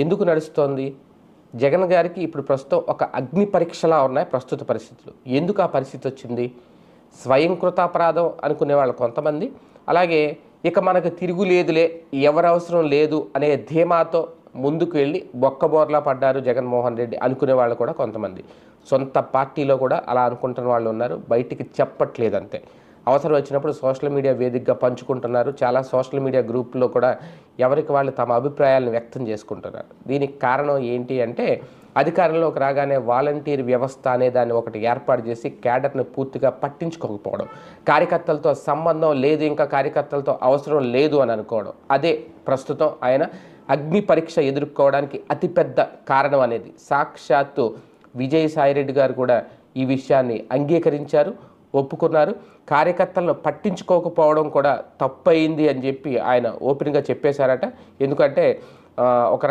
ఎందుకు నడుస్తోంది? జగన్ గారికి ఇప్పుడు ప్రస్తుతం ఒక అగ్ని పరీక్షలా ఉన్నాయి ప్రస్తుత పరిస్థితులు. ఎందుకు ఆ పరిస్థితి వచ్చింది? స్వయం కృతాపరాధం అనుకునే వాళ్ళు కొంతమంది, అలాగే ఇక మనకు తిరుగులేదులే, ఎవరి అవసరం లేదు అనే ధీమాతో ముందుకు వెళ్ళి బొక్కబోర్లా పడ్డారు జగన్మోహన్ రెడ్డి అనుకునే వాళ్ళు కూడా కొంతమంది. సొంత పార్టీలో కూడా అలా అనుకుంటున్న వాళ్ళు ఉన్నారు. బయటికి చెప్పట్లేదు అంతే. అవసరం వచ్చినప్పుడు సోషల్ మీడియా వేదికగా పంచుకుంటున్నారు. చాలా సోషల్ మీడియా గ్రూపుల్లో కూడా ఎవరికి వాళ్ళు తమ అభిప్రాయాలను వ్యక్తం చేసుకుంటున్నారు. దీనికి కారణం ఏంటి అంటే, అధికారంలోకి రాగానే వాలంటీర్ వ్యవస్థ అనే దాన్ని ఒకటి ఏర్పాటు చేసి క్యాడర్ని పూర్తిగా పట్టించుకోకపోవడం, కార్యకర్తలతో సంబంధం లేదు, ఇంకా కార్యకర్తలతో అవసరం లేదు అని అనుకోవడం. అదే ప్రస్తుతం ఆయన అగ్ని పరీక్ష ఎదుర్కోవడానికి అతిపెద్ద కారణం అనేది. సాక్షాత్తు విజయసాయిరెడ్డి గారు కూడా ఈ విషయాన్ని అంగీకరించారు, ఒప్పుకున్నారు. కార్యకర్తలను పట్టించుకోకపోవడం కూడా తప్పయింది అని చెప్పి ఆయన ఓపెన్గా చెప్పేశారట. ఎందుకంటే ఒక